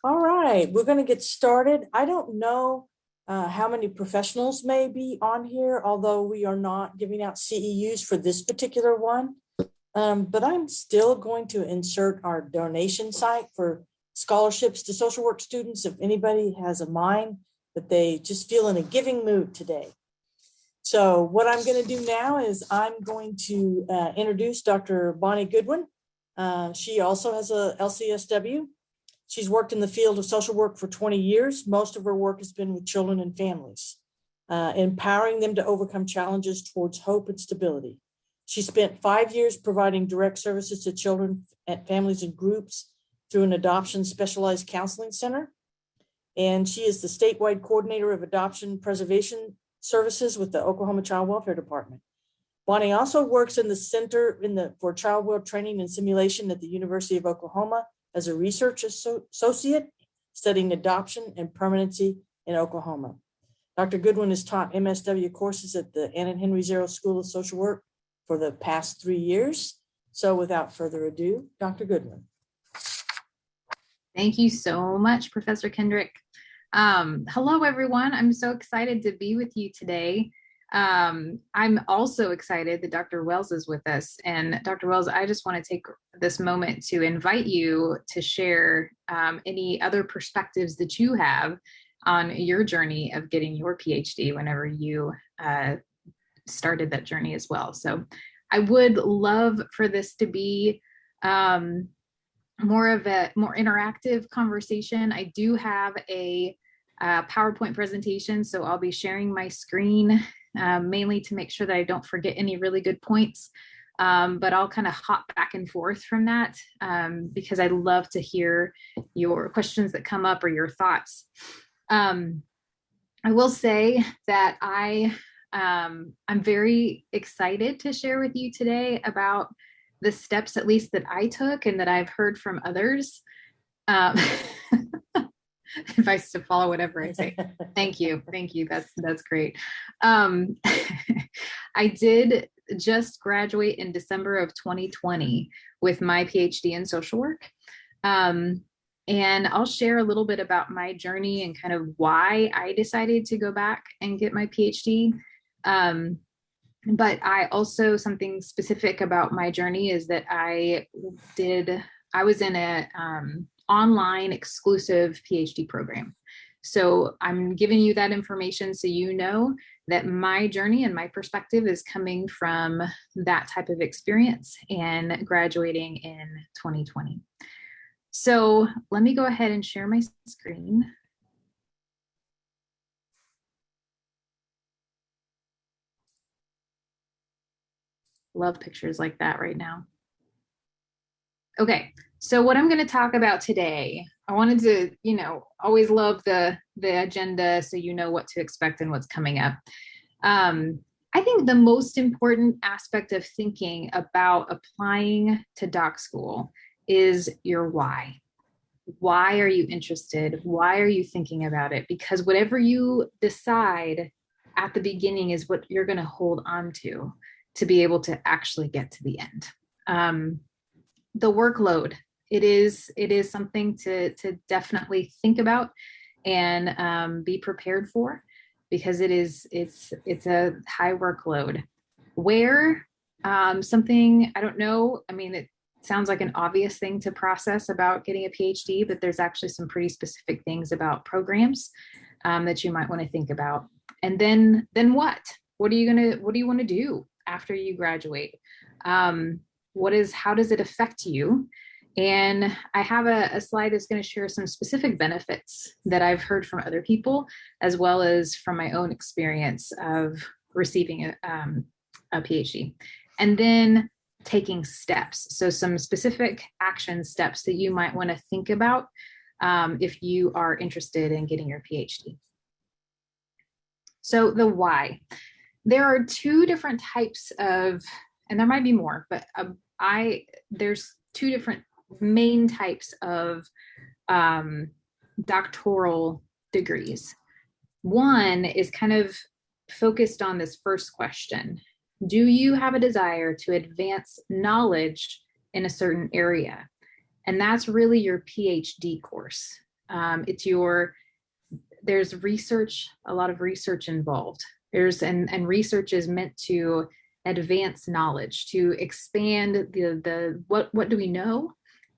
All right, we're going to get started. I don't know how many professionals may be on here, although we are not giving out CEUs for this particular one. But I'm still going to insert our donation site for scholarships to social work students if anybody has a mind that they just feel in a giving mood today. So what I'm going to do now is I'm going to introduce Dr. Bonni Goodwin. She also has a LCSW. She's worked in the field of social work for 20 years. Most of her work has been with children and families, empowering them to overcome challenges towards hope and stability. She spent 5 years providing direct services to children and families and groups through an adoption specialized counseling center. And she is the statewide coordinator of adoption preservation services with the Oklahoma Child Welfare Department. Bonni also works in the Center for Child Welfare Training and Simulation at the University of Oklahoma as a research associate studying adoption and permanency in Oklahoma. Dr. Goodwin has taught MSW courses at the Ann and Henry Zero School of Social Work for the past 3 years. So without further ado, Dr. Goodwin. Thank you so much, Professor Kendrick. Hello, everyone. I'm so excited to be with you today. I'm also excited that Dr. Wells is with us. And Dr. Wells, I just want to take this moment to invite you to share any other perspectives that you have on your journey of getting your PhD whenever you started that journey as well. So I would love for this to be more interactive conversation. I do have a PowerPoint presentation, so I'll be sharing my screen mainly to make sure that I don't forget any really good points. But I'll kind of hop back and forth from that because I love to hear your questions that come up or your thoughts. I will say that I'm very excited to share with you today about the steps, at least that I took and that I've heard from others. Advice to follow whatever I say. Thank you. That's great. I did just graduate in December of 2020 with my PhD in social work. And I'll share a little bit about my journey and kind of why I decided to go back and get my PhD. But I also, something specific about my journey is that I was in a online exclusive PhD program. So I'm giving you that information so you know that my journey and my perspective is coming from that type of experience and graduating in 2020. So let me go ahead and share my screen. Love pictures like that right now. Okay, so what I'm going to talk about today, I wanted to, always love the agenda so you know what to expect and what's coming up. I think the most important aspect of thinking about applying to doc school is your why. Why are you interested? Why are you thinking about it? Because whatever you decide at the beginning is what you're going to hold on to be able to actually get to the end. The workload, it is something to definitely think about and be prepared for, because it's a high workload. Where something, I don't know, I mean, it sounds like an obvious thing to process about getting a PhD, but there's actually some pretty specific things about programs that you might want to think about. And then what? What do you want to do after you graduate? How does it affect you? And I have a slide that's going to share some specific benefits that I've heard from other people, as well as from my own experience of receiving a PhD. And then taking steps. So some specific action steps that you might want to think about if you are interested in getting your PhD. So the why. There are two different types of, and there might be more, but there's two different main types of doctoral degrees. One is kind of focused on this first question. Do you have a desire to advance knowledge in a certain area? And that's really your PhD course. There's research, a lot of research involved. And research is meant to advance knowledge, to expand what do we know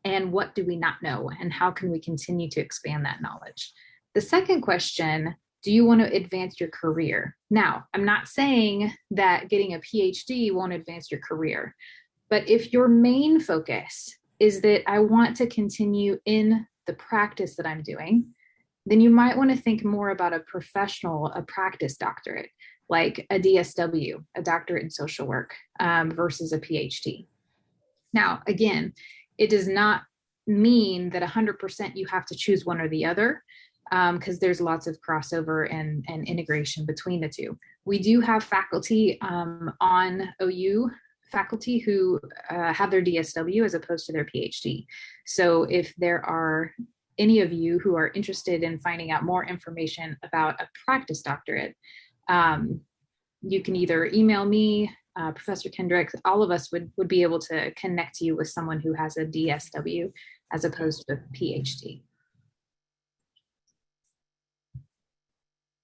and what do we not know, and how can we continue to expand that knowledge. The second question, do you want to advance your career? Now, I'm not saying that getting a PhD won't advance your career, but if your main focus is that I want to continue in the practice that I'm doing, then you might want to think more about a practice doctorate, like a DSW, a doctorate in social work, versus a PhD. Now, again, it does not mean that 100% you have to choose one or the other, because there's lots of crossover and integration between the two. We do have faculty on OU faculty who have their DSW as opposed to their PhD. So if there are any of you who are interested in finding out more information about a practice doctorate, you can either email me, Professor Kendrick. All of us would be able to connect you with someone who has a DSW as opposed to a PhD.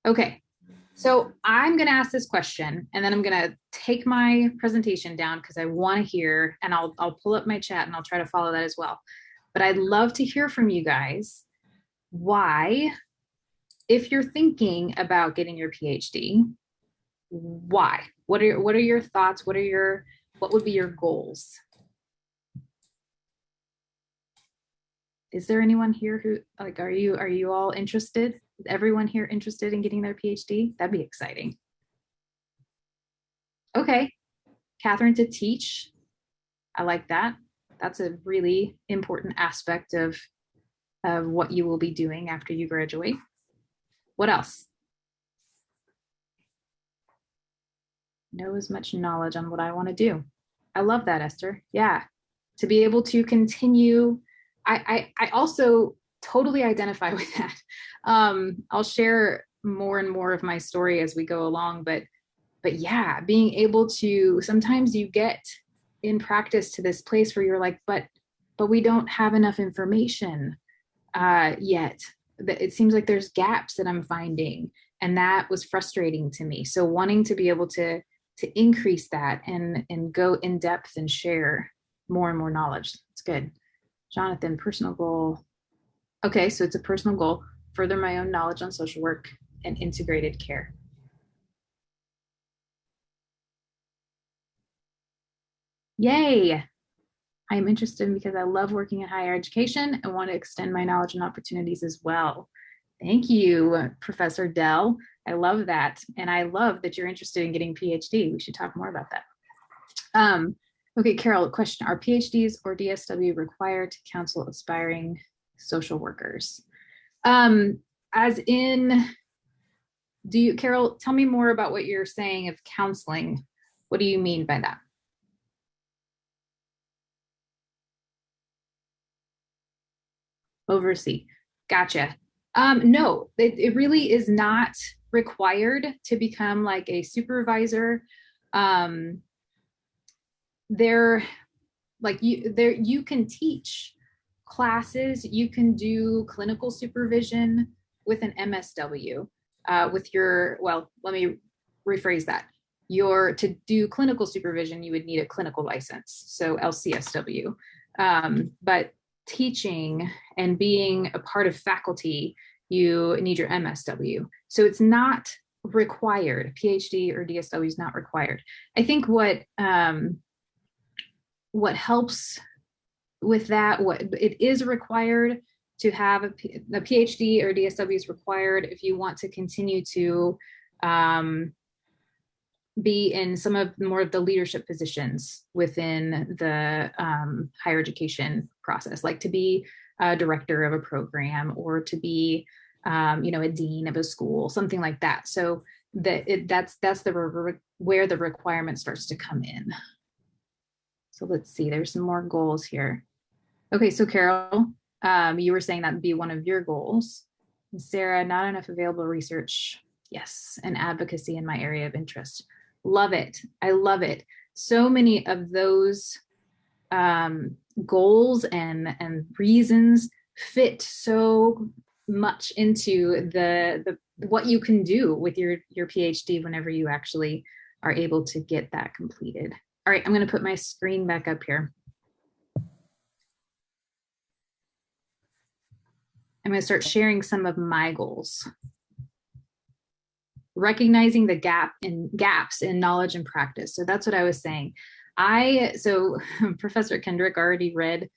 Okay, so I'm going to ask this question, and then I'm going to take my presentation down because I want to hear, and I'll pull up my chat and I'll try to follow that as well. But I'd love to hear from you guys why, if you're thinking about getting your PhD, why? What are your thoughts? What would be your goals? Is there anyone here who, like, are you all interested? Is everyone here interested in getting their PhD? That'd be exciting. Okay, Catherine, to teach. I like that. That's a really important aspect of what you will be doing after you graduate. What else? Know as much knowledge on what I want to do. I love that, Esther. Yeah, to be able to continue. I also totally identify with that. I'll share more and more of my story as we go along, but yeah, being able to, sometimes you get in practice to this place where you're like, but we don't have enough information yet. It seems like there's gaps that I'm finding, and that was frustrating to me. So wanting to be able to increase that and go in depth and share more and more knowledge. It's good. Jonathan, personal goal. Okay, so it's a personal goal, further my own knowledge on social work and integrated care. Yay! I am interested because I love working in higher education and want to extend my knowledge and opportunities as well. Thank you, Professor Dell. I love that. And I love that you're interested in getting PhD. We should talk more about that. Okay, Carol, question. Are PhDs or DSW required to counsel aspiring social workers? As in, Carol, tell me more about what you're saying of counseling. What do you mean by that? Oversee. Gotcha. No, it really is not required to become like a supervisor. You can teach classes, you can do clinical supervision with an MSW, let me rephrase that. To do clinical supervision, you would need a clinical license, so LCSW. But teaching and being a part of faculty, you need your MSW. So it's not required. PhD or DSW is not required. I think what helps with that, it is required to have a PhD or DSW is required if you want to continue to be in some of more of the leadership positions within the higher education process, like to be a director of a program or to be, a dean of a school, something like that. So that's where the requirement starts to come in. So let's see, there's some more goals here. Okay, so Carol, you were saying that would be one of your goals. Sarah, not enough available research. Yes, and advocacy in my area of interest. Love it. I love it. So many of those goals and reasons fit so much into the what you can do with your PhD whenever you actually are able to get that completed. All right, I'm going to put my screen back up here. I'm going to start sharing some of my goals. Recognizing the gaps in knowledge and practice. So that's what I was saying. So Professor Kendrick already read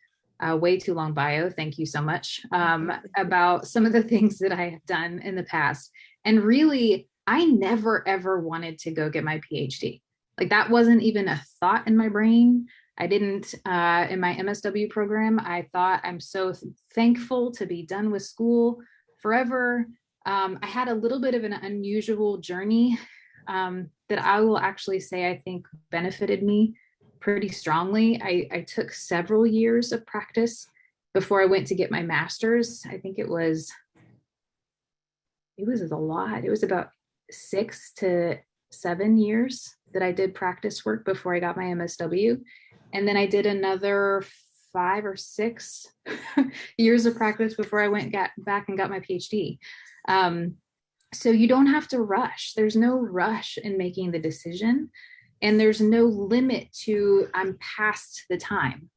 way too long bio. Thank you so much, about some of the things that I have done in the past. And really, I never ever wanted to go get my PhD. Like that wasn't even a thought in my brain. I didn't, in my MSW program, I thought I'm so thankful to be done with school forever. I had a little bit of an unusual journey that I will actually say I think benefited me pretty strongly. I took several years of practice before I went to get my master's. I think it was a lot. It was about 6 to 7 years that I did practice work before I got my MSW. And then I did another 5 or 6 years of practice before I went back and got my PhD. So you don't have to rush. There's no rush in making the decision, and there's no limit to I'm past the time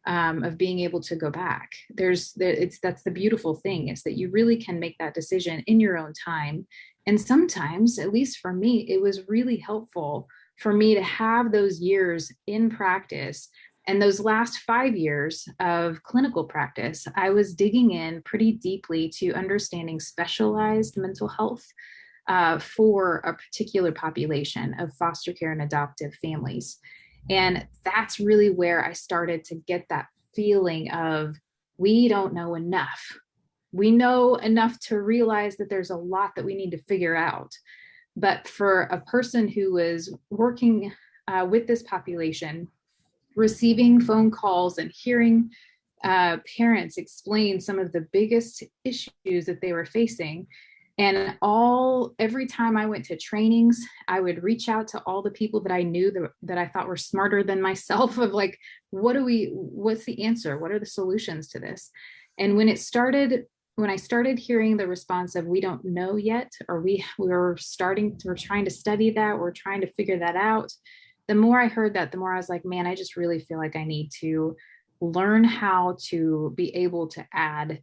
of being able to go back. That's the beautiful thing, is that you really can make that decision in your own time. And sometimes, at least for me, it was really helpful for me to have those years in practice. And those last 5 years of clinical practice, I was digging in pretty deeply to understanding specialized mental health for a particular population of foster care and adoptive families. And that's really where I started to get that feeling of, we don't know enough. We know enough to realize that there's a lot that we need to figure out. But for a person who is working with this population, receiving phone calls and hearing parents explain some of the biggest issues that they were facing. And every time I went to trainings, I would reach out to all the people that I knew that I thought were smarter than myself, of like, what's the answer? What are the solutions to this? And when I started hearing the response of, we don't know yet, or we're trying to study that, we're trying to figure that out. The more I heard that, the more I was like, man, I just really feel like I need to learn how to be able to add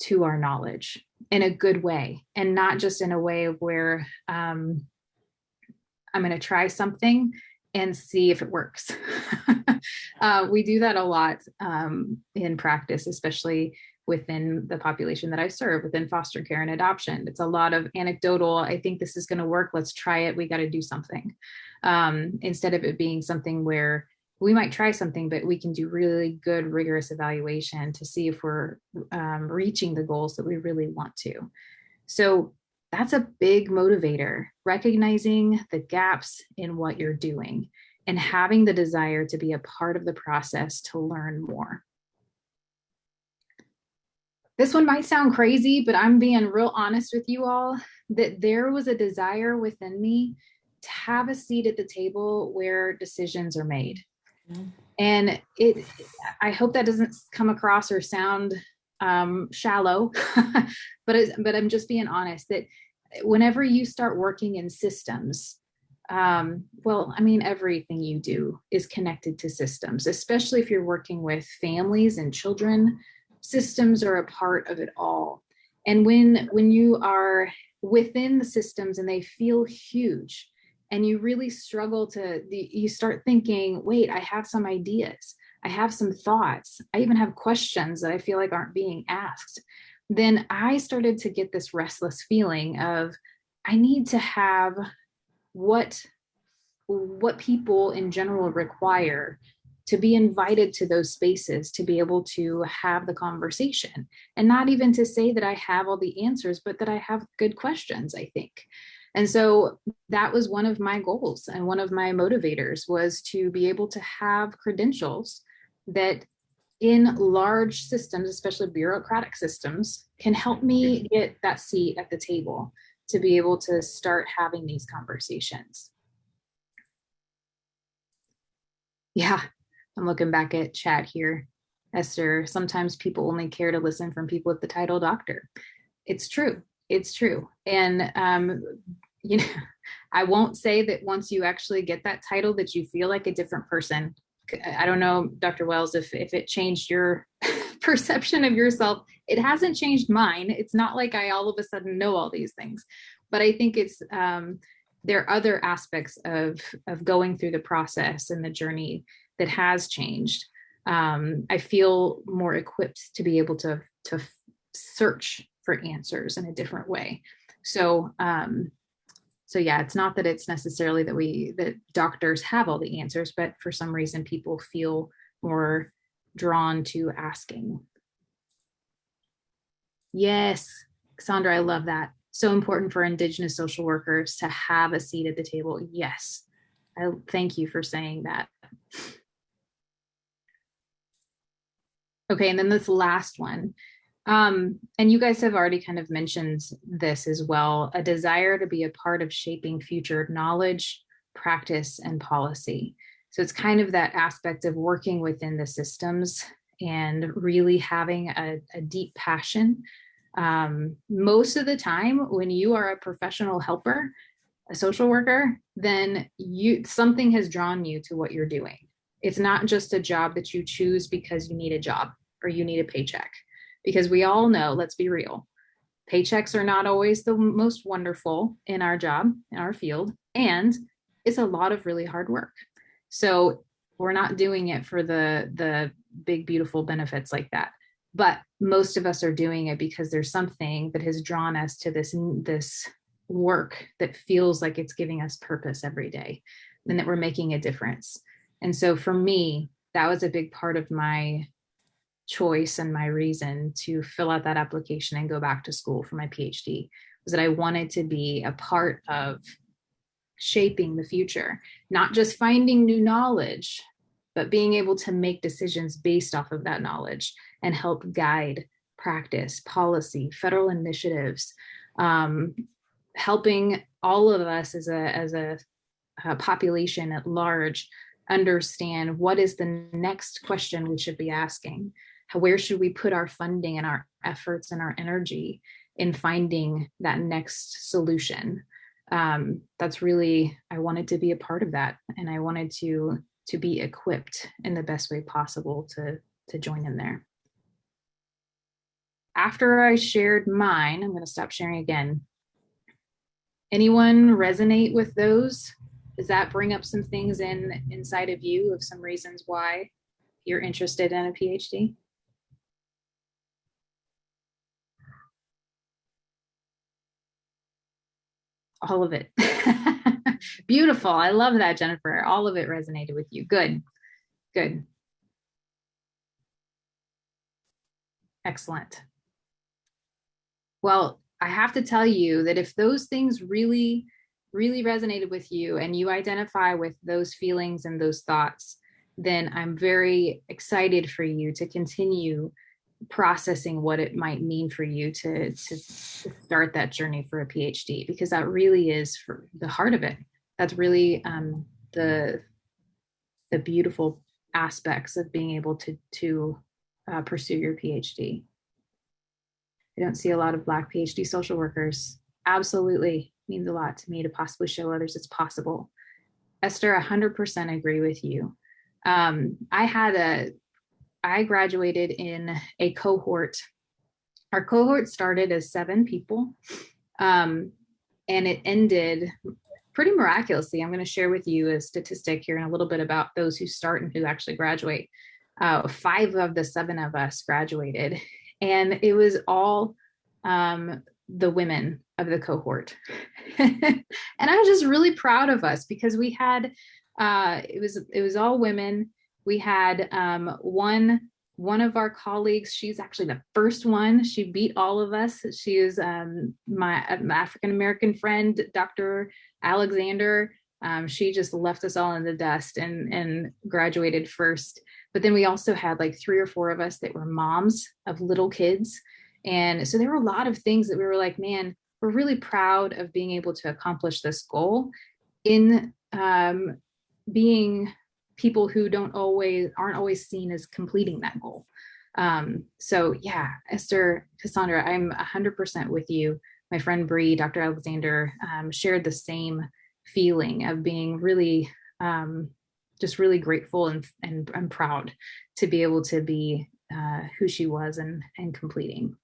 to our knowledge in a good way, and not just in a way where I'm going to try something and see if it works. We do that a lot in practice, especially within the population that I serve, within foster care and adoption. It's a lot of anecdotal, I think this is going to work, let's try it, we got to do something. Instead of it being something where we might try something, but we can do really good, rigorous evaluation to see if we're reaching the goals that we really want to. So that's a big motivator, recognizing the gaps in what you're doing and having the desire to be a part of the process to learn more. This one might sound crazy, but I'm being real honest with you all, that there was a desire within me to have a seat at the table where decisions are made. Mm-hmm. And I hope that doesn't come across or sound shallow, but I'm just being honest, that whenever you start working in systems, everything you do is connected to systems, especially if you're working with families and children. Systems are a part of it all. And when you are within the systems and they feel huge, and you really struggle you start thinking, wait, I have some ideas, I have some thoughts, I even have questions that I feel like aren't being asked. Then I started to get this restless feeling of, I need to have what people in general require to be invited to those spaces, to be able to have the conversation. And not even to say that I have all the answers, but that I have good questions, I think. And so that was one of my goals, and one of my motivators was to be able to have credentials that in large systems, especially bureaucratic systems, can help me get that seat at the table to be able to start having these conversations. Yeah. I'm looking back at chat here, Esther. Sometimes people only care to listen from people with the title doctor. It's true. It's true. And, you know, I won't say that once you actually get that title that you feel like a different person. I don't know, Dr. Wells, if it changed your perception of yourself. It hasn't changed mine. It's not like I all of a sudden know all these things, but I think it's, there are other aspects of going through the process and the journey that has changed. I feel more equipped to be able to search for answers in a different way. So, so yeah, it's not that it's necessarily that doctors have all the answers, but for some reason people feel more drawn to asking. Yes, Cassandra, I love that. So important for Indigenous social workers to have a seat at the table. Yes, I thank you for saying that. Okay, and then this last one. And you guys have already kind of mentioned this as well, a desire to be a part of shaping future knowledge, practice, and policy. So it's kind of that aspect of working within the systems and really having a deep passion. Most of the time, when you are a professional helper, a social worker, then something has drawn you to what you're doing. It's not just a job that you choose because you need a job or you need a paycheck. Because we all know, let's be real, paychecks are not always the most wonderful in our job, in our field, and it's a lot of really hard work. So we're not doing it for the big, beautiful benefits like that. But most of us are doing it because there's something that has drawn us to this work that feels like it's giving us purpose every day and that we're making a difference. And so for me, that was a big part of my choice and my reason to fill out that application and go back to school for my PhD, was that I wanted to be a part of shaping the future, not just finding new knowledge, but being able to make decisions based off of that knowledge and help guide practice, policy, federal initiatives, helping all of us as a population at large understand what is the next question we should be asking. Where should we put our funding and our efforts and our energy in finding that next solution? That's really, I wanted to be a part of that, and I wanted to be equipped in the best way possible to join in there. After I shared mine, I'm going to stop sharing again. Anyone resonate with those? Does that bring up some things inside of you of some reasons why you're interested in a PhD? All of it. Beautiful. I love that, Jennifer. All of it resonated with you. Good. Good. Excellent. Well, I have to tell you that if those things really, really resonated with you and you identify with those feelings and those thoughts, then I'm very excited for you to continue processing what it might mean for you to start that journey for a PhD, because that really is for the heart of it. That's really the beautiful aspects of being able to pursue your PhD. I don't see a lot of Black PhD social workers. Absolutely means a lot to me to possibly show others it's possible. Esther, 100% agree with you. I graduated in a cohort. Our cohort started as 7 people, and it ended pretty miraculously. I'm going to share with you a statistic here in a little bit about those who start and who actually graduate. 5 of the 7 of us graduated, and it was all the women of the cohort. And I was just really proud of us because we had, it was all women. We had one of our colleagues, she's actually the first one. She beat all of us. She is my African-American friend, Dr. Alexander. She just left us all in the dust and graduated first. But then we also had like 3 or 4 of us that were moms of little kids. And so there were a lot of things that we were like, man, we're really proud of being able to accomplish this goal in being people who aren't always seen as completing that goal. So yeah, Esther, Cassandra, I'm 100% with you. My friend Bree, Dr. Alexander, shared the same feeling of being really, just really grateful and proud to be able to be who she was and completing.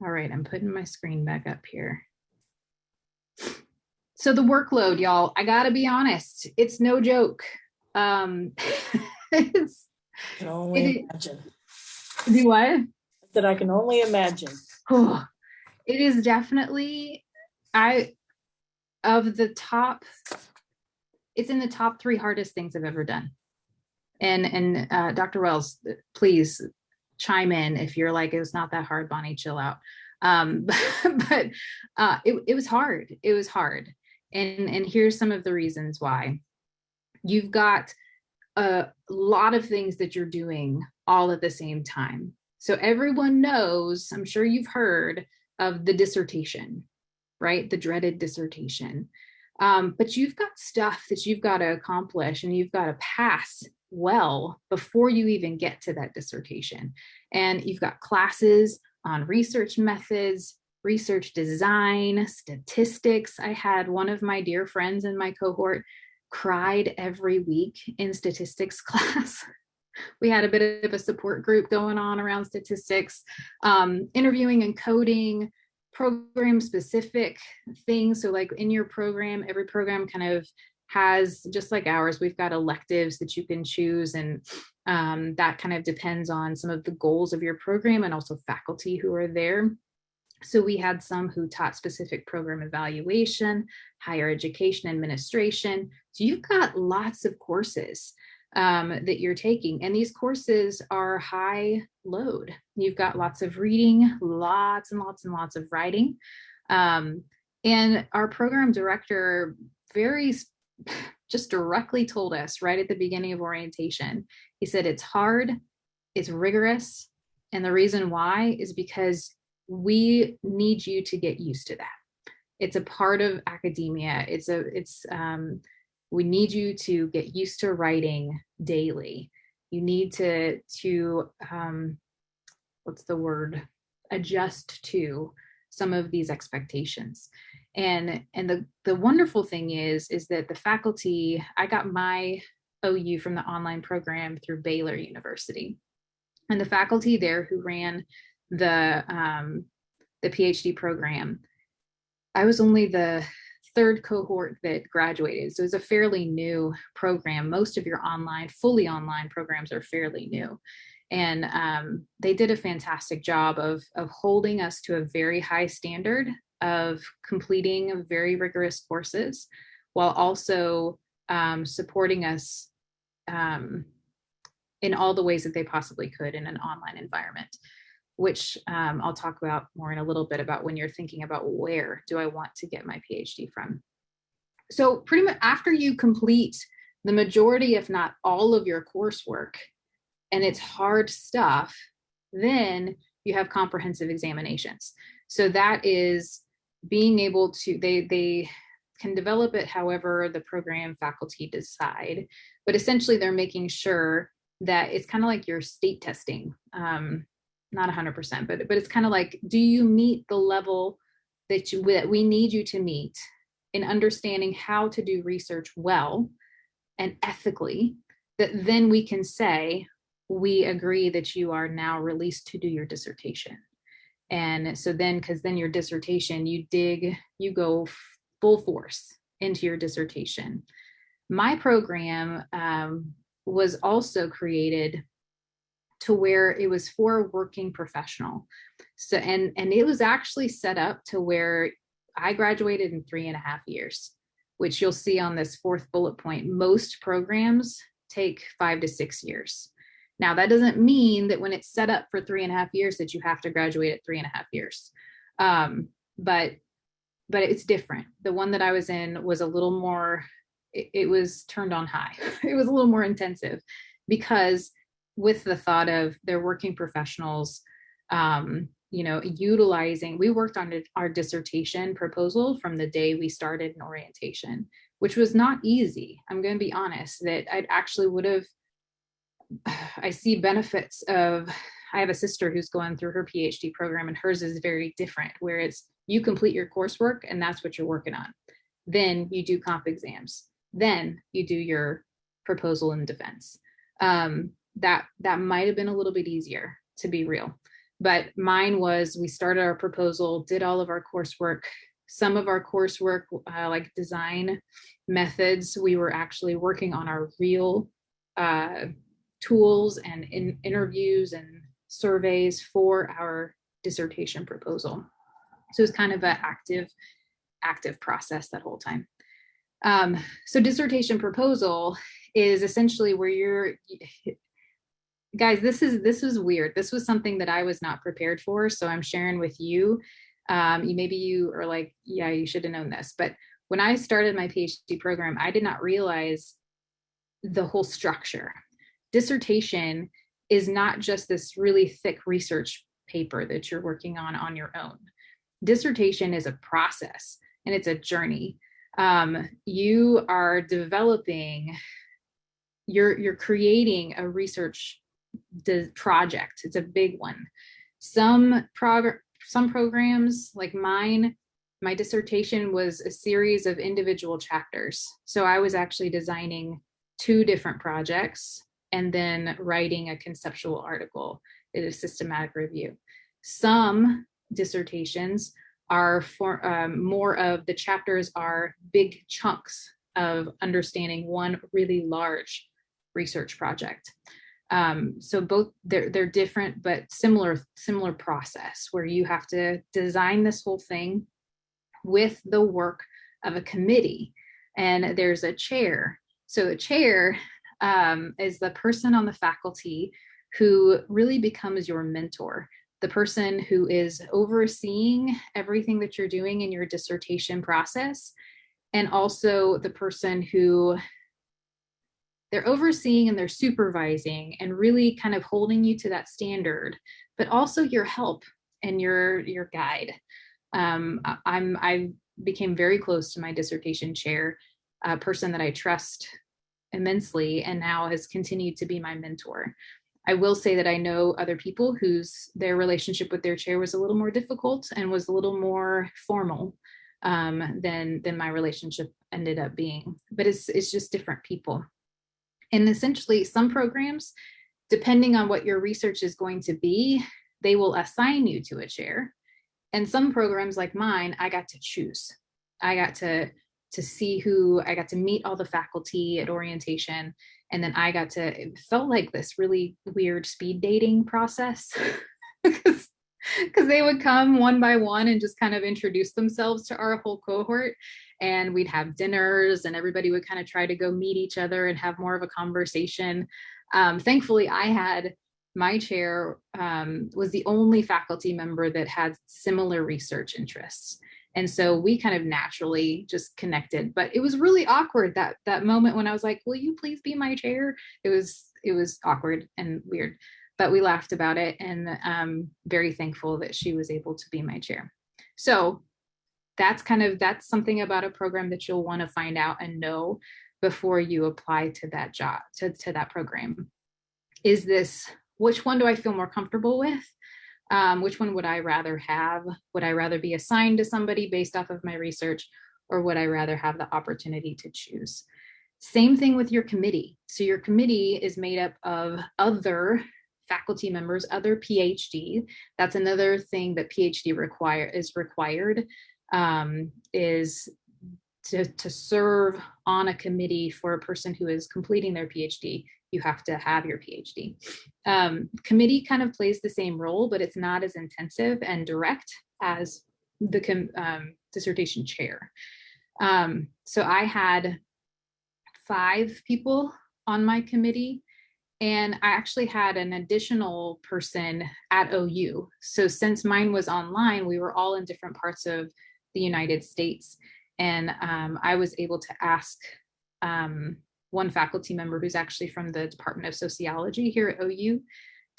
All right, I'm putting my screen back up here. So the workload, y'all, I gotta be honest, it's no joke. It's, I can only imagine. do what? That I can only imagine. Oh, it is definitely, I, of the top, it's in the top 3 hardest things I've ever done. And Dr. Wells, please chime in if you're like, it's not that hard, Bonni, chill out. But it was hard. It was hard. And here's some of the reasons why. You've got a lot of things that you're doing all at the same time. So everyone knows, I'm sure you've heard of the dissertation, right? The dreaded dissertation. But you've got stuff that you've got to accomplish and you've got to pass well before you even get to that dissertation. And you've got classes on research methods, research design, statistics. I had one of my dear friends in my cohort cried every week in statistics class. We had a bit of a support group going on around statistics, interviewing and coding, program specific things. So like in your program, every program kind of has, just like ours, we've got electives that you can choose, and that kind of depends on some of the goals of your program and also faculty who are there. So we had some who taught specific program evaluation, higher education administration. So you've got lots of courses that you're taking, and these courses are high load. You've got lots of reading, lots and lots and lots of writing. And our program director very just directly told us right at the beginning of orientation, he said, it's hard, it's rigorous. And the reason why is because we need you to get used to that. It's a part of academia. We need you to get used to writing daily. You need to what's the word? Adjust to some of these expectations. And the wonderful thing is that the faculty, I got my OU from the online program through Baylor University. And the faculty there who ran the PhD program, I was only the 3rd cohort that graduated. So it's a fairly new program. Most of your fully online programs are fairly new. And they did a fantastic job of holding us to a very high standard of completing very rigorous courses, while also supporting us in all the ways that they possibly could in an online environment, which I'll talk about more in a little bit about when you're thinking about where do I want to get my PhD from. So pretty much after you complete the majority, if not all of your coursework, and it's hard stuff, then you have comprehensive examinations. So that is being able to, they can develop it however the program faculty decide, but essentially they're making sure that it's kind of like your state testing. Not 100%, but it's kind of like, do you meet the level that we need you to meet in understanding how to do research well and ethically, that then we can say, we agree that you are now released to do your dissertation. And so then, because then your dissertation, you go full force into your dissertation. My program was also created to where it was for a working professional. So, and it was actually set up to where I graduated in 3.5 years, which you'll see on this 4th bullet point. Most programs take 5 to 6 years. Now, that doesn't mean that when it's set up for 3.5 years that you have to graduate at 3.5 years. But it's different. The one that I was in was a little more, it was turned on high. It was a little more intensive because with the thought of they're working professionals, utilizing, we worked on our dissertation proposal from the day we started in orientation. which was not easy. I'm going to be honest that I actually would have, I see benefits of, I have a sister who's going through her PhD program, and hers is very different, where it's you complete your coursework and that's what you're working on. Then you do comp exams. Then you do your proposal and defense. That might have been a little bit easier, to be real. But mine was, we started our proposal, did all of our coursework. Some of our coursework, like design methods, we were actually working on our real tools and interviews and surveys for our dissertation proposal. So it's kind of an active process that whole time. So dissertation proposal is essentially where you're, guys, this is weird. This was something that I was not prepared for. So I'm sharing with you. Maybe you are like, yeah, you should have known this. But when I started my PhD program, I did not realize the whole structure. Dissertation is not just this really thick research paper that you're working on your own. Dissertation is a process and it's a journey. You are developing, you're creating a research project. It's a big one. Some programs like mine, my dissertation was a series of individual chapters. So I was actually designing 2 different projects and then writing a conceptual article in a systematic review. Some dissertations are for more of the chapters are big chunks of understanding one really large research project. So both they're different, but similar process, where you have to design this whole thing with the work of a committee, and there's a chair. So a chair is the person on the faculty who really becomes your mentor, the person who is overseeing everything that you're doing in your dissertation process, and also the person who they're overseeing and they're supervising and really kind of holding you to that standard, but also your help and your guide. I became very close to my dissertation chair, a person that I trust immensely, and now has continued to be my mentor. I will say that I know other people whose their relationship with their chair was a little more difficult and was a little more formal than my relationship ended up being. But it's just different people. And essentially, some programs, depending on what your research is going to be, they will assign you to a chair. And some programs like mine, I got to choose. I got to see I got to meet all the faculty at orientation. And then it felt like this really weird speed dating process because they would come one by one and just kind of introduce themselves to our whole cohort. And we'd have dinners and everybody would kind of try to go meet each other and have more of a conversation. Thankfully, I had my chair was the only faculty member that had similar research interests. And so we kind of naturally just connected, but it was really awkward that moment when I was like, will you please be my chair? It was awkward and weird, but we laughed about it, and I'm very thankful that she was able to be my chair. So that's something about a program that you'll want to find out and know before you apply to that job, to that program. Is this, which one do I feel more comfortable with? Which one would I rather have? Would I rather be assigned to somebody based off of my research, or would I rather have the opportunity to choose? Same thing with your committee. So your committee is made up of other faculty members, other PhD. That's another thing that PhD is required, is to serve on a committee for a person who is completing their PhD. You have to have your PhD. Committee kind of plays the same role, but it's not as intensive and direct as the dissertation chair. So I had 5 people on my committee, and I actually had an additional person at OU. So since mine was online, we were all in different parts of the United States. And I was able to ask one faculty member who's actually from the Department of Sociology here at OU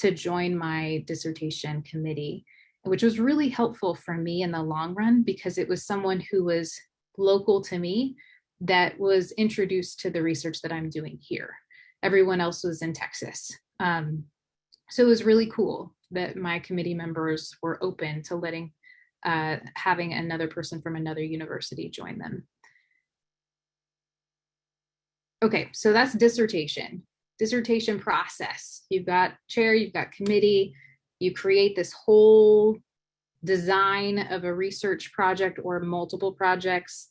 to join my dissertation committee, which was really helpful for me in the long run, because it was someone who was local to me, that was introduced to the research that I'm doing here. Everyone else was in Texas. So it was really cool that my committee members were open to letting having another person from another university join them. Okay, so that's dissertation process. You've got chair, you've got committee, you create this whole design of a research project or multiple projects.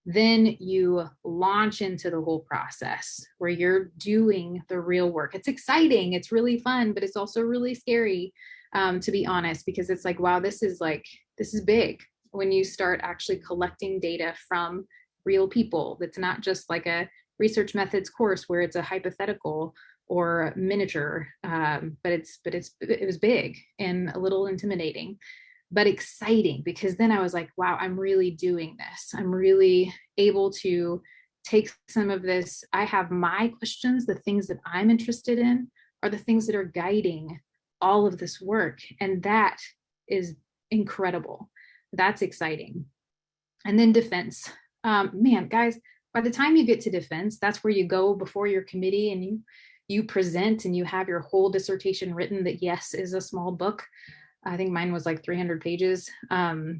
Then you launch into the whole process where you're doing the real work. It's exciting, it's really fun, but it's also really scary, to be honest, because it's like, wow, this is big when you start actually collecting data from real people. That's not just like a research methods course where it's a hypothetical or miniature, but it was big and a little intimidating, but exciting, because then I was like, wow, I'm really doing this. I'm really able to take some of this. I have my questions, the things that I'm interested in are the things that are guiding all of this work. And that is incredible. That's exciting. And then defense. Man, guys, by the time you get to defense, that's where you go before your committee and you present and you have your whole dissertation written that, yes, is a small book. I think mine was like 300 pages. At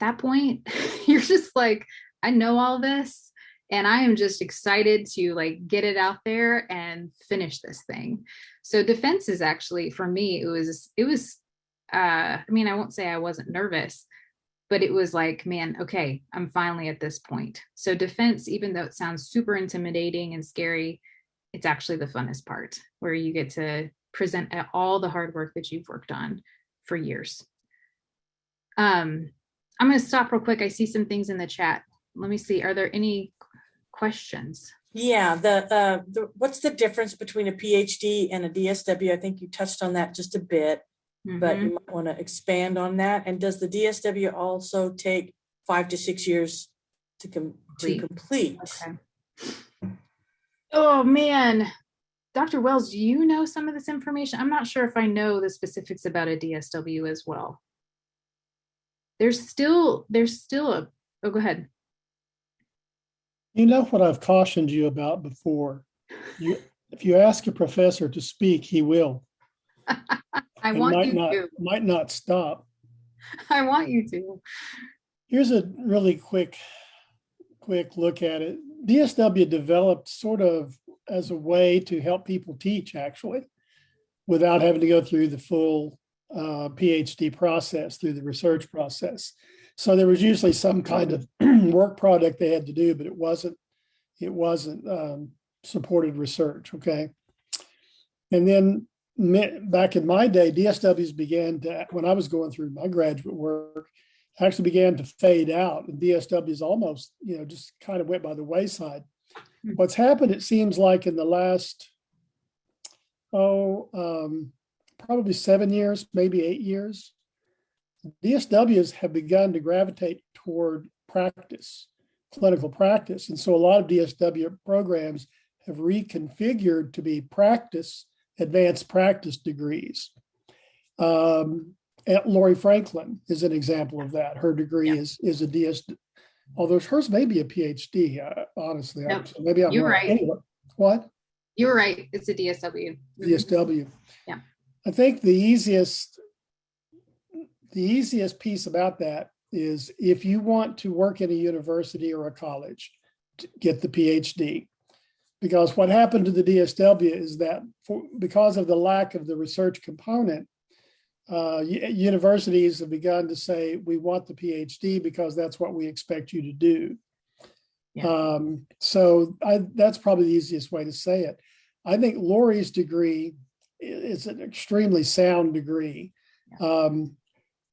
that point, you're just like, I know all this and I am just excited to like get it out there and finish this thing. So defense is actually, for me, it was I mean, I won't say I wasn't nervous, but it was like, man, okay, I'm finally at this point. So defense, even though it sounds super intimidating and scary, it's actually the funnest part where you get to present all the hard work that you've worked on for years. I'm going to stop real quick. I see some things in the chat. Let me see. Are there any questions? Yeah, what's the difference between a PhD and a DSW? I think you touched on that just a bit, but you might want to expand on that. And does the DSW also take 5 to 6 years to complete? Okay. Oh man, Dr. Wells, do you know some of this information? I'm not sure if I know the specifics about a DSW as well. There's still oh, go ahead. You know what I've cautioned you about before. If you ask a professor to speak, he will. I want you to. Might not stop. I want you to. Here's a really quick look at it. DSW developed sort of as a way to help people teach, actually, without having to go through the full PhD process, through the research process. So there was usually some kind of work product they had to do, but it wasn't supported research. Okay. And then back in my day, DSWs began to, when I was going through my graduate work, actually began to fade out, and DSWs almost, just kind of went by the wayside. What's happened, it seems like in the last, probably 7 years, maybe 8 years, DSWs have begun to gravitate toward practice, clinical practice. And so a lot of DSW programs have reconfigured to be advanced practice degrees. Lori Franklin is an example of that. Her degree is a DSW, although hers may be a PhD, honestly. No, maybe I'm you're wrong. right. Anyway, what? You're right. It's a DSW. DSW. Yeah. I think the easiest piece about that is if you want to work in a university or a college, to get the PhD. Because what happened to the DSW is that because of the lack of the research component, universities have begun to say, we want the PhD because that's what we expect you to do. Yeah. That's probably the easiest way to say it. I think Lori's degree is an extremely sound degree. Yeah.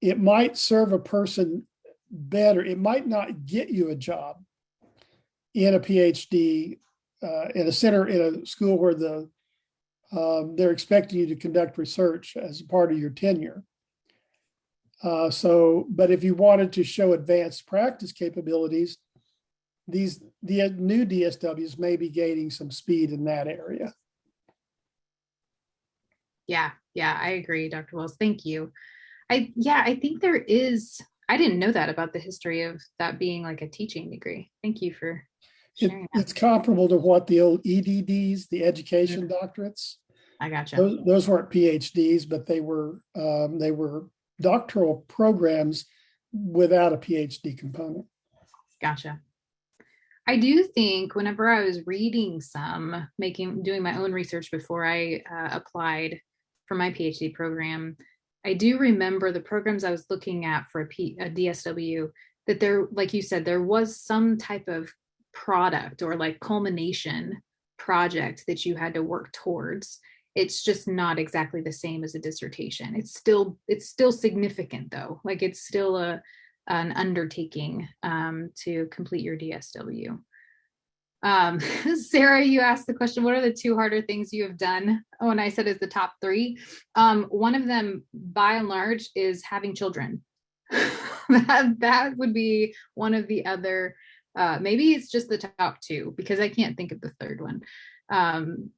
It might serve a person better. It might not get you a job in a PhD in a school where they're expecting you to conduct research as a part of your tenure. But if you wanted to show advanced practice capabilities, the new DSWs may be gaining some speed in that area. Yeah, I agree, Dr. Wells. Thank you. I think there is I didn't know that about the history of that being like a teaching degree. Thank you for sharing that. It's comparable to what the old EDDs, the education doctorates. I gotcha. Those weren't PhDs, but they were doctoral programs without a PhD component. Gotcha. I do think whenever I was reading doing my own research before I applied for my PhD program, I do remember the programs I was looking at for a DSW, that there, like you said, there was some type of product or like culmination project that you had to work towards. It's just not exactly the same as a dissertation. It's still significant though. Like it's still an undertaking to complete your DSW. Sarah, you asked the question, what are the 2 harder things you have done? Oh, and I said it's the top 3. One of them, by and large, is having children. that would be one of the other, maybe it's just the top 2 because I can't think of the third one.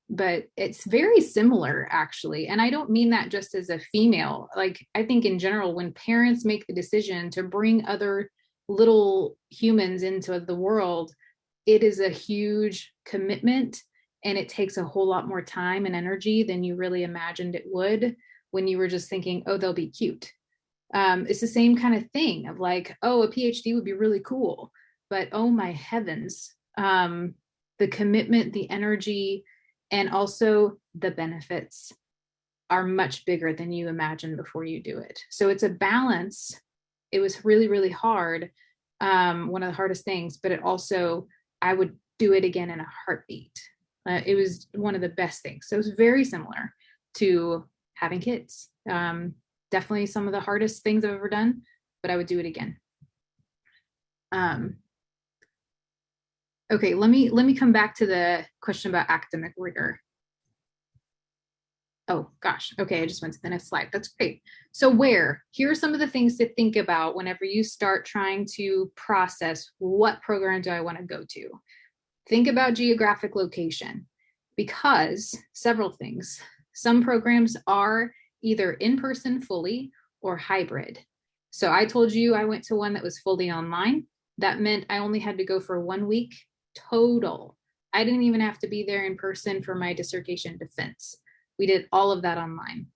But it's very similar actually. And I don't mean that just as a female. Like I think in general, when parents make the decision to bring other little humans into the world, it is a huge commitment and it takes a whole lot more time and energy than you really imagined it would when you were just thinking, oh, they'll be cute. It's the same kind of thing of like, oh, a PhD would be really cool, but oh my heavens, the commitment, the energy, and also the benefits are much bigger than you imagined before you do it. So it's a balance. It was really, really hard. One of the hardest things, but it also, I would do it again in a heartbeat. It was one of the best things. So it was very similar to having kids. Definitely some of the hardest things I've ever done, but I would do it again. Okay, let me come back to the question about academic rigor. Oh gosh, okay, I just went to the next slide. That's great. So here are some of the things to think about whenever you start trying to process what program do I want to go to. Think about geographic location, because several things. Some programs are either in person fully or hybrid. So I told you I went to one that was fully online. That meant I only had to go for 1 week total. I didn't even have to be there in person for my dissertation defense. We did all of that online.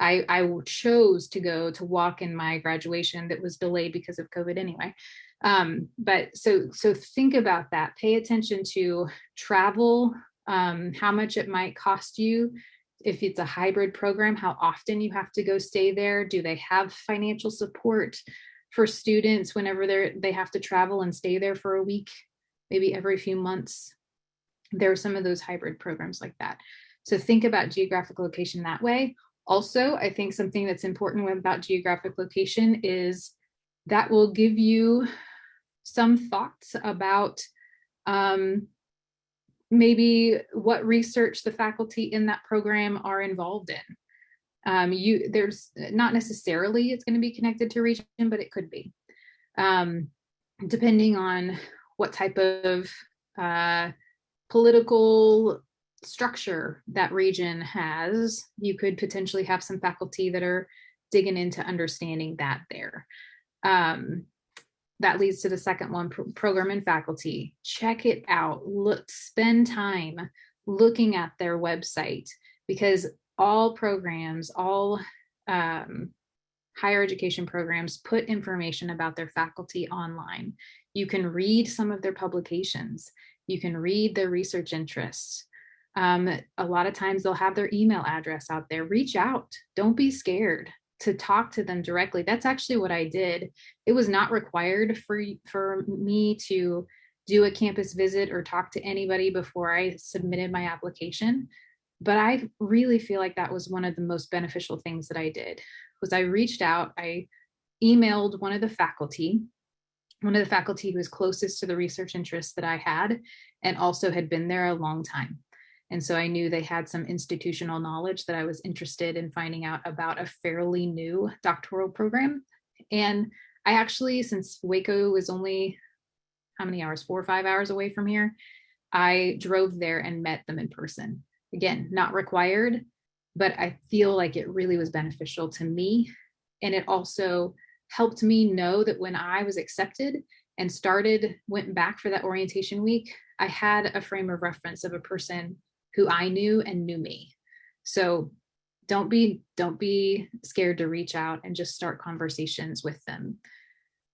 I chose to go to walk in my graduation that was delayed because of COVID anyway. But so think about that. Pay attention to travel, how much it might cost you. If it's a hybrid program, how often you have to go stay there. Do they have financial support for students whenever they have to travel and stay there for a week, maybe every few months? There are some of those hybrid programs like that. So think about geographic location that way. Also, I think something that's important about geographic location is that will give you some thoughts about maybe what research the faculty in that program are involved in. There's not necessarily it's going to be connected to region, but it could be. Depending on what type of political structure that region has, you could potentially have some faculty that are digging into understanding that there. That leads to the second one, program and faculty. Check it out. Spend time looking at their website, because all programs, all higher education programs put information about their faculty online. You can read some of their publications. You can read their research interests. A lot of times they'll have their email address out there. Reach out. Don't be scared to talk to them directly. That's actually what I did. It was not required for me to do a campus visit or talk to anybody before I submitted my application. But I really feel like that was one of the most beneficial things that I did, was I reached out, I emailed one of the faculty who was closest to the research interests that I had, and also had been there a long time. And so I knew they had some institutional knowledge that I was interested in finding out about a fairly new doctoral program. And I actually, since Waco was only, how many hours, 4 or 5 hours away from here, I drove there and met them in person. Again, not required, but I feel like it really was beneficial to me. And it also helped me know that when I was accepted and went back for that orientation week, I had a frame of reference of a person who I knew and knew me. So don't be scared to reach out and just start conversations with them.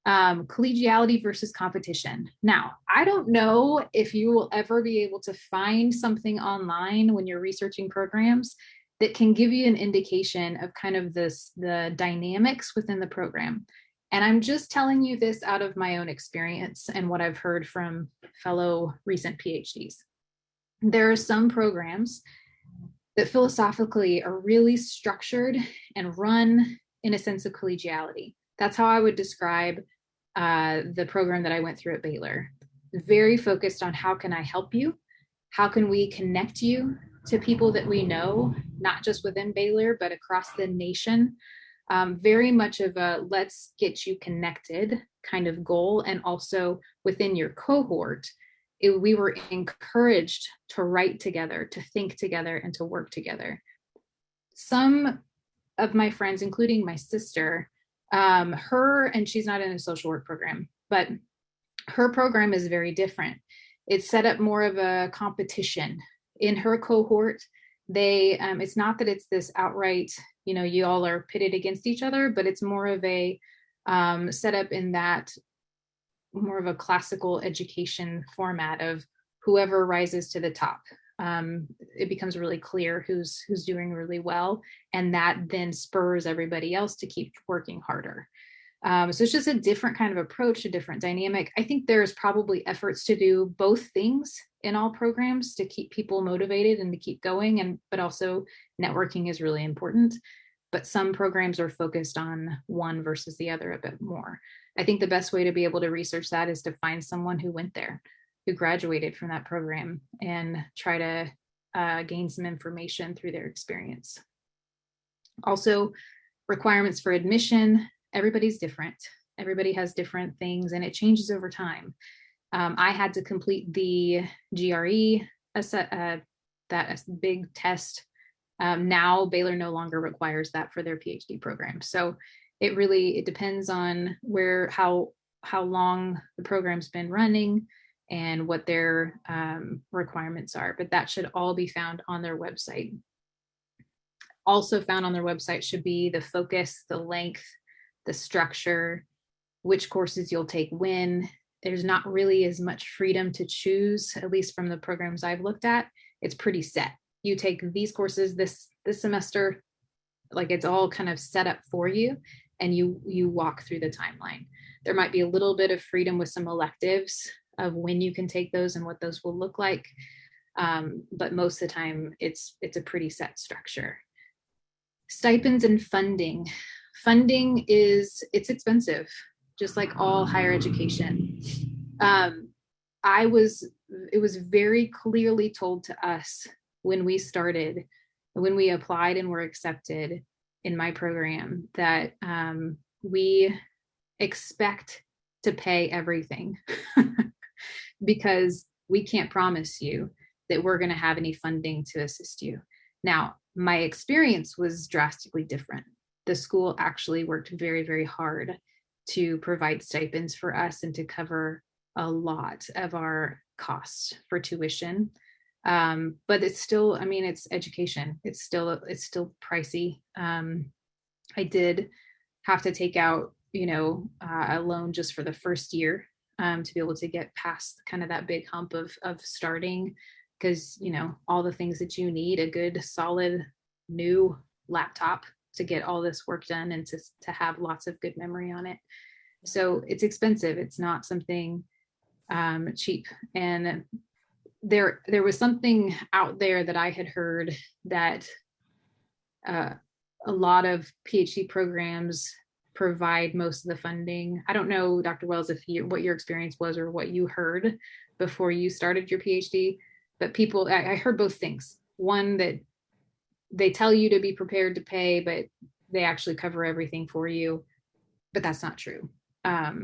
Collegiality versus competition. Now, I don't know if you will ever be able to find something online when you're researching programs that can give you an indication of kind of the dynamics within the program. And I'm just telling you this out of my own experience and what I've heard from fellow recent PhDs. There are some programs that philosophically are really structured and run in a sense of collegiality. That's how I would describe the program that I went through at Baylor. Very focused on how can I help you? How can we connect you to people that we know, not just within Baylor, but across the nation? Very much of a let's get you connected kind of goal. And also within your cohort, we were encouraged to write together, to think together, and to work together. Some of my friends, including my sister, and she's not in a social work program, but her program is very different. It's set up more of a competition. In her cohort, it's not that it's this outright, you all are pitted against each other, but it's more of a setup in that more of a classical education format of whoever rises to the top. It becomes really clear who's doing really well, and that then spurs everybody else to keep working harder. So it's just a different kind of approach, a different dynamic. I think there's probably efforts to do both things in all programs to keep people motivated and to keep going, but also networking is really important. But some programs are focused on one versus the other a bit more. I think the best way to be able to research that is to find someone who went there, who graduated from that program, and try to gain some information through their experience. Also, requirements for admission. Everybody's different. Everybody has different things, and it changes over time. I had to complete the GRE, that big test. Now Baylor no longer requires that for their PhD program. So it depends on how long the program's been running and what their requirements are, but that should all be found on their website. Also found on their website should be the focus, the length, the structure, which courses you'll take when. There's not really as much freedom to choose, at least from the programs I've looked at. It's pretty set. You take these courses this semester, like it's all kind of set up for you, and you walk through the timeline. There might be a little bit of freedom with some electives of when you can take those and what those will look like. But most of the time it's a pretty set structure. Stipends and funding. Funding it's expensive, just like all higher education. It was very clearly told to us when we started, when we applied and were accepted in my program, that we expect to pay everything because we can't promise you that we're going to have any funding to assist you. Now, my experience was drastically different. The school actually worked very, very hard to provide stipends for us and to cover a lot of our costs for tuition. But it's still, it's education. It's still pricey. I did have to take out, a loan just for the first year to be able to get past kind of that big hump of starting, because, all the things that you need, a good solid new laptop to get all this work done and to have lots of good memory on it. So it's expensive. It's not something cheap. And there was something out there that I had heard that a lot of PhD programs provide most of the funding. I don't know, Dr. Wells, what your experience was or what you heard before you started your PhD, but I heard both things. One, that they tell you to be prepared to pay, but they actually cover everything for you. But that's not true.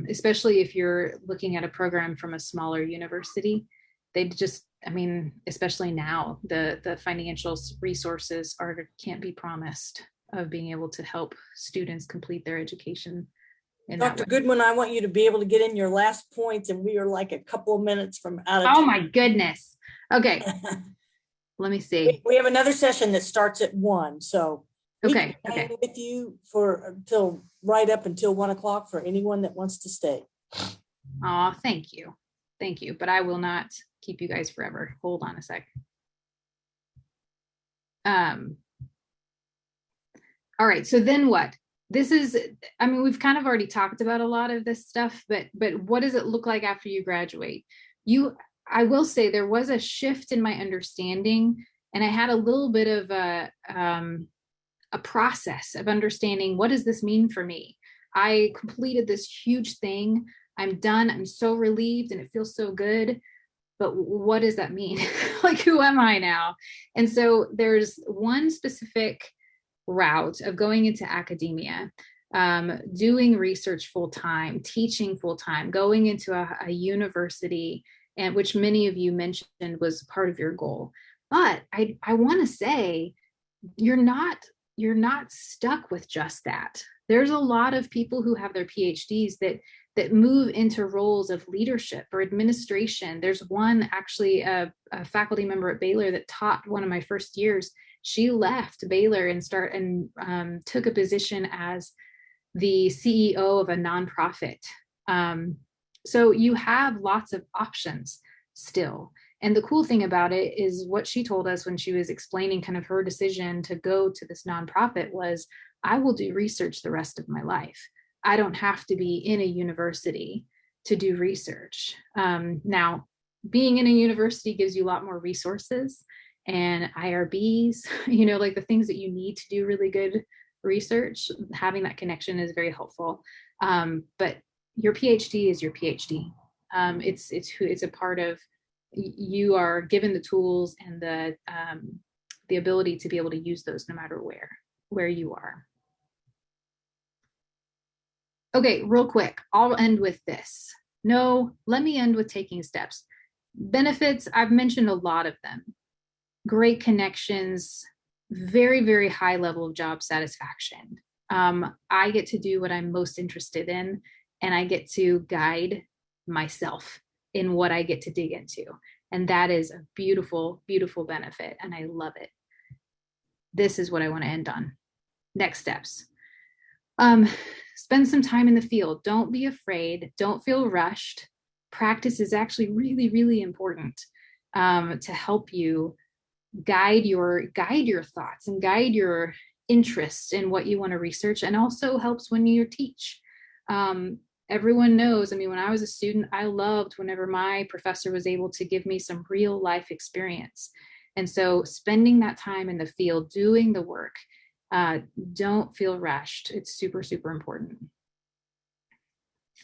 Especially if you're looking at a program from a smaller university, especially now, the financial resources can't be promised of being able to help students complete their education in that Dr. way. Goodwin, I want you to be able to get in your last points, and we are like a couple of minutes from out of Oh time. my goodness. Okay, let me see. We have another session that starts at 1, so we Okay, can okay. hang with you for right up until 1 o'clock for anyone that wants to stay. Oh, thank you. Thank you. But I will not keep you guys forever. Hold on a sec. All right, so then what? This is, I mean, we've kind of already talked about a lot of this stuff, but what does it look like after you graduate? I will say there was a shift in my understanding, and I had a little bit of a process of understanding, what does this mean for me? I completed this huge thing. I'm done. I'm so relieved and it feels so good. But what does that mean? Like, who am I now? And so there's one specific route of going into academia, doing research full time, teaching full time, going into a university, and which many of you mentioned was part of your goal. But I want to say you're not stuck with just that. There's a lot of people who have their PhDs that move into roles of leadership or administration. There's one actually, a faculty member at Baylor that taught one of my first years. She left Baylor and took a position as the CEO of a nonprofit. So you have lots of options still. And the cool thing about it is what she told us when she was explaining kind of her decision to go to this nonprofit was, I will do research the rest of my life. I don't have to be in a university to do research. Now, being in a university gives you a lot more resources and IRBs, like the things that you need to do really good research. Having that connection is very helpful. But your PhD is your PhD. It's a part of, you are given the tools and the ability to be able to use those no matter where you are. Okay, real quick, I'll end with this. No, let me end with taking steps. Benefits, I've mentioned a lot of them. Great connections, very, very high level of job satisfaction. I get to do what I'm most interested in, and I get to guide myself in what I get to dig into. And that is a beautiful, beautiful benefit, and I love it. This is what I want to end on. Next steps. Spend some time in the field. Don't be afraid. Don't feel rushed. Practice is actually really, really important to help you guide your thoughts and guide your interest in what you want to research, and also helps when you teach. Everyone knows, when I was a student, I loved whenever my professor was able to give me some real life experience. And so spending that time in the field, doing the work, don't feel rushed. It's super, super important.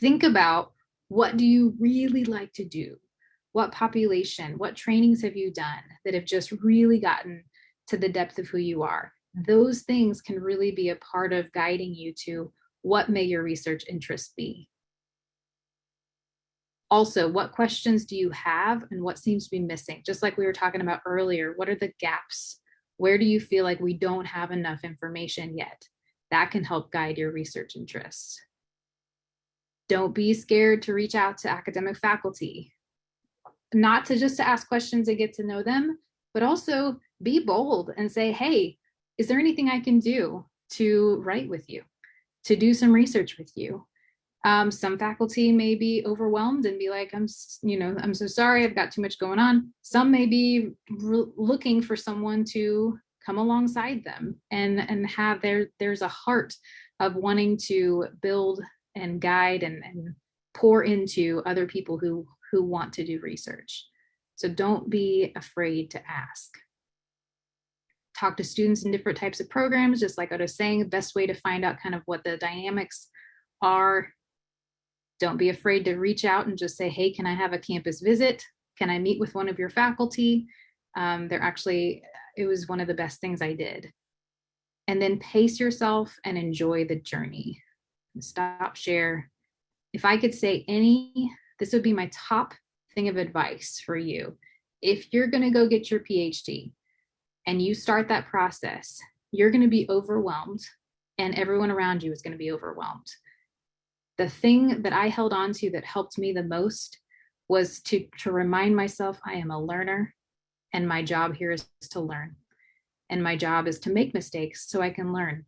Think about, what do you really like to do? What population, what trainings have you done that have just really gotten to the depth of who you are? Those things can really be a part of guiding you to what may your research interest be. Also, what questions do you have and what seems to be missing? Just like we were talking about earlier, what are the gaps? Where do you feel like we don't have enough information yet? That can help guide your research interests. Don't be scared to reach out to academic faculty. Not to just to ask questions and get to know them, but also be bold and say, hey, is there anything I can do to write with you, to do some research with you? Some faculty may be overwhelmed and be like, I'm so sorry, I've got too much going on. Some may be looking for someone to come alongside them and have there's a heart of wanting to build and guide and pour into other people who want to do research. So don't be afraid to ask. Talk to students in different types of programs, just like I was saying, the best way to find out kind of what the dynamics are. Don't be afraid to reach out and just say, hey, can I have a campus visit? Can I meet with one of your faculty? It was one of the best things I did. And then pace yourself and enjoy the journey. Stop, share. If I could say this would be my top thing of advice for you. If you're going to go get your PhD and you start that process, you're going to be overwhelmed and everyone around you is going to be overwhelmed. the thing that I held on to that helped me the most was to remind myself I am a learner, and my job here is to learn. And my job is to make mistakes so I can learn.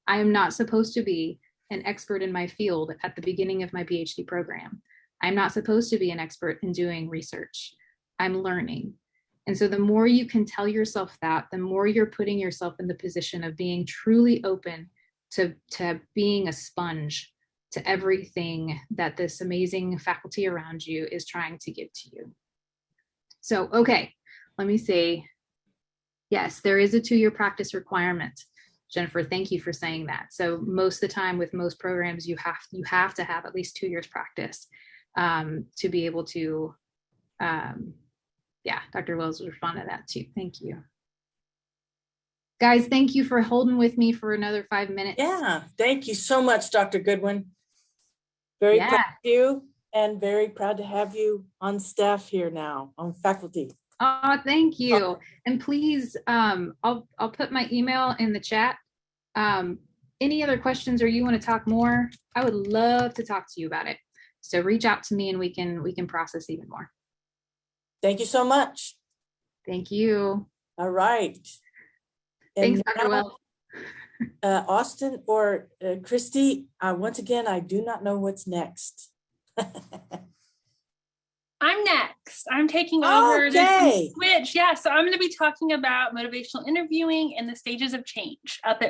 I am not supposed to be an expert in my field at the beginning of my PhD program. I'm not supposed to be an expert in doing research. I'm learning. And so the more you can tell yourself that, the more you're putting yourself in the position of being truly open to being a sponge to everything that this amazing faculty around you is trying to give to you. So, okay, let me see. Yes, there is a 2-year practice requirement. Jennifer, thank you for saying that. So most of the time with most programs, you have to have at least 2 years practice to be able to, yeah, Dr. Wells responded to that too. Thank you. Guys, thank you for holding with me for another 5 minutes. Yeah, thank you so much, Dr. Goodwin. Very proud of you, and very proud to have you on staff here now, on faculty. Oh, thank you. And please, I'll put my email in the chat. Any other questions or you want to talk more? I would love to talk to you about it. So reach out to me and we can process even more. Thank you so much. Thank you. All right. Thanks, Dr. Wells. Austin or Christy, once again, I do not know what's next. I'm next. I'm taking over. Okay. There's some switch. Yeah, so I'm going to be talking about motivational interviewing and the stages of change up at